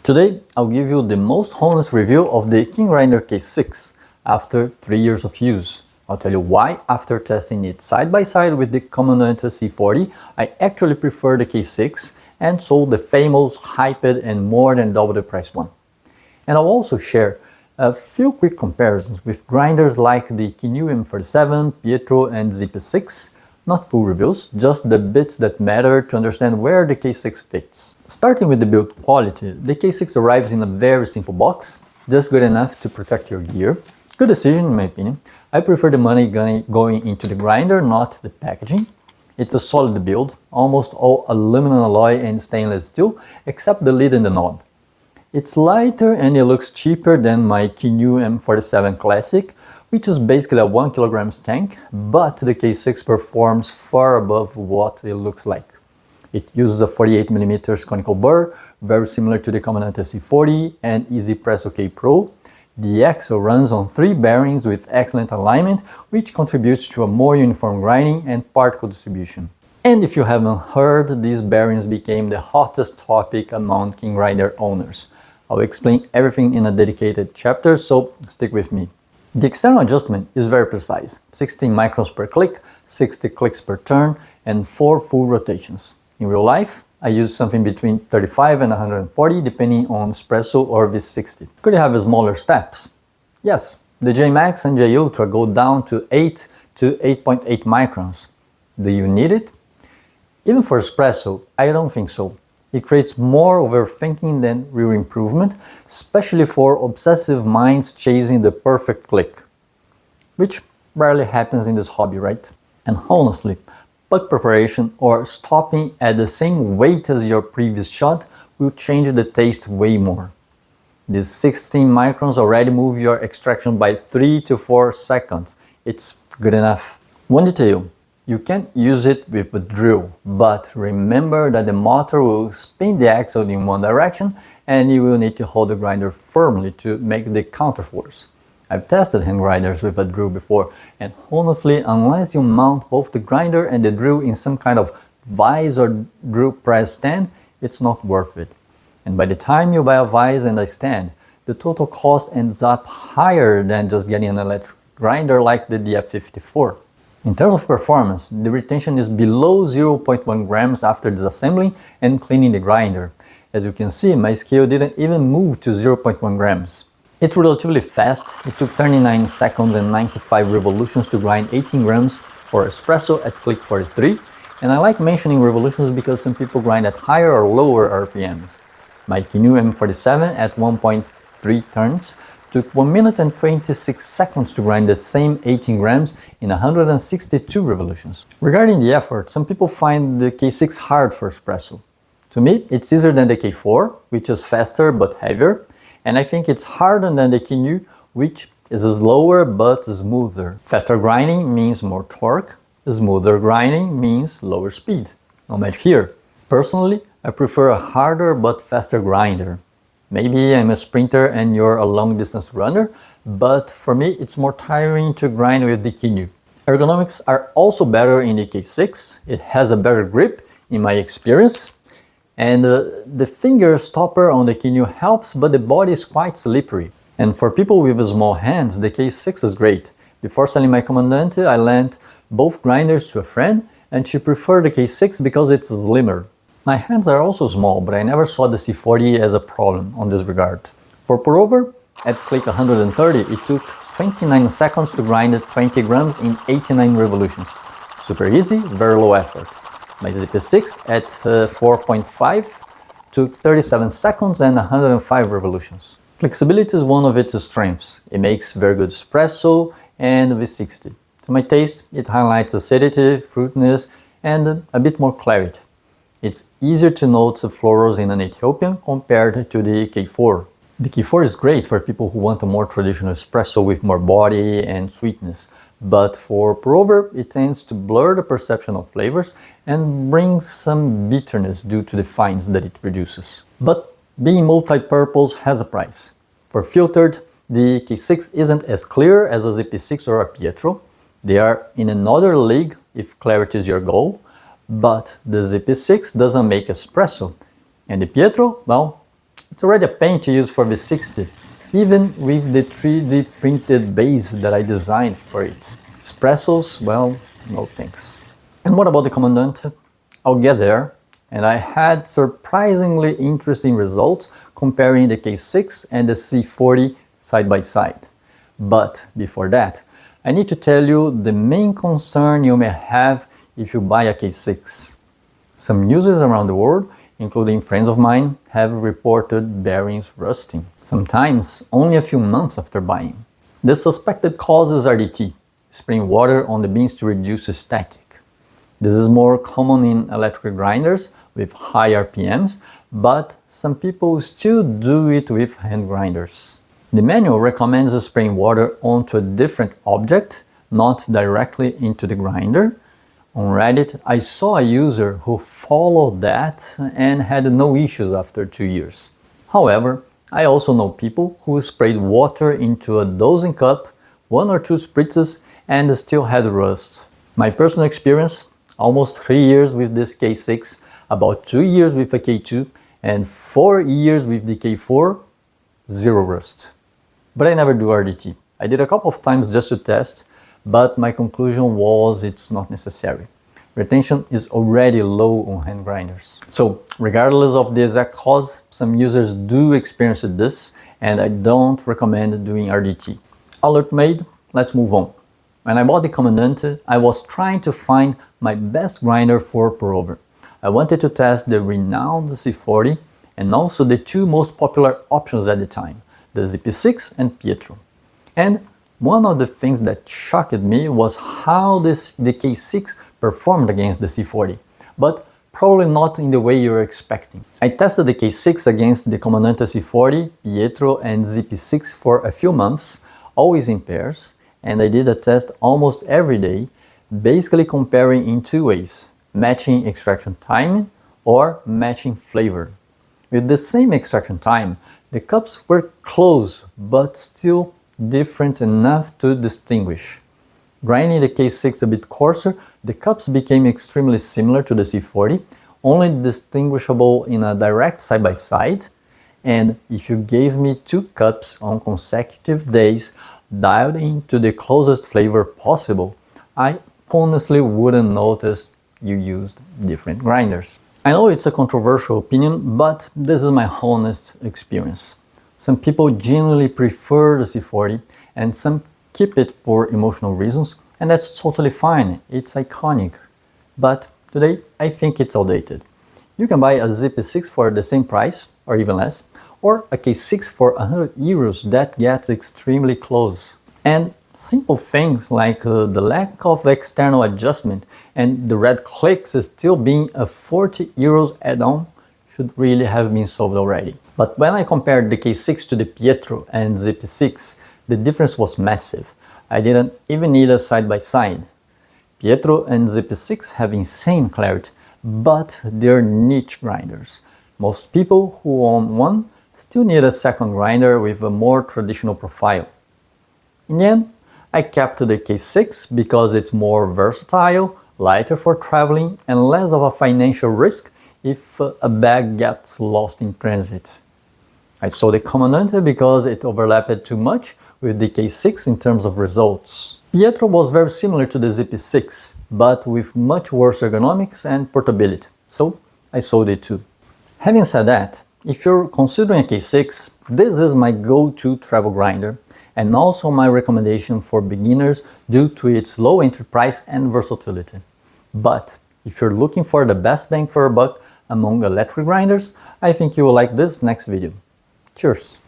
Today, I'll give you the most honest review of the Kingrinder K6 after 3 years of use. I'll tell you why, after testing it side by side with the Comandante C40, I actually prefer the K6 and sold the famous, hyped and more than double the price one. And I'll also share a few quick comparisons with grinders like the Kinu M47, Pietro and ZP6. Not full reviews, just the bits that matter to understand where the K6 fits. Starting with the build quality, the K6 arrives in a very simple box, just good enough to protect your gear. Good decision in my opinion. I prefer the money going into the grinder, not the packaging. It's a solid build, almost all aluminum alloy and stainless steel, except the lid and the knob. It's lighter and it looks cheaper than my Kinu M47 Classic, which is basically a 1 kg tank, but the K6 performs far above what it looks like. It uses a 48mm conical burr, very similar to the Comandante C40 and Espresso K Pro. The axle runs on 3 bearings with excellent alignment, which contributes to a more uniform grinding and particle distribution. And if you haven't heard, these bearings became the hottest topic among Kingrinder owners. I'll explain everything in a dedicated chapter, so stick with me. The external adjustment is very precise, 16 microns per click, 60 clicks per turn, and 4 full rotations. In real life, I use something between 35 and 140 depending on Espresso or V60. Could you have smaller steps? Yes, the J Max and J Ultra go down to 8 to 8.8 microns. Do you need it? Even for Espresso, I don't think so. It creates more overthinking than real improvement, especially for obsessive minds chasing the perfect click, which rarely happens in this hobby, right? And honestly, puck preparation or stopping at the same weight as your previous shot will change the taste way more. These 16 microns already move your extraction by 3 to 4 seconds. It's good enough. One detail. You can use it with a drill, but remember that the motor will spin the axle in one direction and you will need to hold the grinder firmly to make the counterforce. I've tested hand grinders with a drill before, and honestly, unless you mount both the grinder and the drill in some kind of vise or drill press stand, it's not worth it. And by the time you buy a vise and a stand, the total cost ends up higher than just getting an electric grinder like the DF54. In terms of performance, the retention is below 0.1 grams after disassembling and cleaning the grinder. As you can see, my scale didn't even move to 0.1 grams. It's relatively fast. It took 39 seconds and 95 revolutions to grind 18 grams for Espresso at click 43. And I like mentioning revolutions because some people grind at higher or lower RPMs. My Kinu M47 at 1.3 turns took 1 minute and 26 seconds to grind the same 18 grams in 162 revolutions. Regarding the effort, some people find the K6 hard for Espresso. To me, it's easier than the K4, which is faster but heavier, and I think it's harder than the Kinu, which is slower but smoother. Faster grinding means more torque, smoother grinding means lower speed. No magic here. Personally, I prefer a harder but faster grinder. Maybe I'm a sprinter and you're a long-distance runner, but for me it's more tiring to grind with the Kinu. Ergonomics are also better in the K6. It has a better grip in my experience, and the finger stopper on the Kinu helps, but the body is quite slippery. And for people with small hands, the K6 is great. Before selling my Comandante, I lent both grinders to a friend, and she preferred the K6 because it's slimmer. My hands are also small, but I never saw the C40 as a problem on this regard. For pour-over, at click 130, it took 29 seconds to grind 20 grams in 89 revolutions. Super easy, very low effort. My ZP6 at 4.5 took 37 seconds and 105 revolutions. Flexibility is one of its strengths. It makes very good Espresso and V60. To my taste, it highlights acidity, fruitiness, and a bit more clarity. It's easier to note the florals in an Ethiopian compared to the K4. The K4 is great for people who want a more traditional espresso with more body and sweetness, but for pour-over, it tends to blur the perception of flavors and bring some bitterness due to the fines that it produces. But being multi-purpose has a price. For filtered, the K6 isn't as clear as a ZP6 or a Pietro. They are in another league if clarity is your goal. But the ZP6 doesn't make espresso, and the Pietro, well, It's already a pain to use for the 60, even with the 3D printed base that I designed for it. Espressos, well, no thanks. And what about the Comandante? I'll get there, and I had surprisingly interesting results comparing the K6 and the C40 side by side. But before that, I need to tell you the main concern you may have if you buy a K6. Some users around the world, including friends of mine, have reported bearings rusting, sometimes only a few months after buying. The suspected cause is RDT, spraying water on the beans to reduce static. This is more common in electric grinders with high RPMs, but some people still do it with hand grinders. The manual recommends spraying water onto a different object, not directly into the grinder. On Reddit, I saw a user who followed that and had no issues after 2 years. However, I also know people who sprayed water into a dosing cup, 1 or 2 spritzes, and still had rust. My personal experience, almost 3 years with this K6, about 2 years with a K2, and 4 years with the K4, zero rust. But I never do RDT. I did a couple of times just to test, but my conclusion was it's not necessary. Retention is already low on hand grinders. So regardless of the exact cause, some users do experience this, and I don't recommend doing RDT. Alert made, let's move on. When I bought the Comandante, I was trying to find my best grinder for pour-over. I wanted to test the renowned C40 and also the 2 most popular options at the time, the ZP6 and Pietro. And one of the things that shocked me was how the K6 performed against the C40, but probably not in the way you're expecting. I tested the K6 against the Comandante C40, Pietro and ZP6 for a few months, always in pairs, and I did a test almost every day, basically comparing in 2 ways, matching extraction time or matching flavor. With the same extraction time, the cups were close, but still different enough to distinguish. Grinding the K6 a bit coarser, the cups became extremely similar to the C40, only distinguishable in a direct side-by-side, and if you gave me 2 cups on consecutive days dialed into the closest flavor possible, I honestly wouldn't notice you used different grinders. I know it's a controversial opinion, but this is my honest experience. Some people genuinely prefer the C40 and some keep it for emotional reasons, and that's totally fine, it's iconic. But today I think it's outdated. You can buy a ZP6 for the same price, or even less, or a K6 for 100 euros that gets extremely close. And simple things like the lack of external adjustment and the red clicks still being a 40 euros add-on should really have been solved already. But when I compared the K6 to the Pietro and ZP6, the difference was massive. I didn't even need a side-by-side. Pietro and ZP6 have insane clarity, but they're niche grinders. Most people who own one still need a second grinder with a more traditional profile. In the end, I kept the K6 because it's more versatile, lighter for traveling, and less of a financial risk if a bag gets lost in transit. I sold the Comandante because it overlapped too much with the K6 in terms of results. Pietro was very similar to the ZP6, but with much worse ergonomics and portability, so I sold it too. Having said that, if you're considering a K6, this is my go-to travel grinder, and also my recommendation for beginners due to its low entry price and versatility. But if you're looking for the best bang for a buck among electric grinders, I think you will like this next video. Cheers!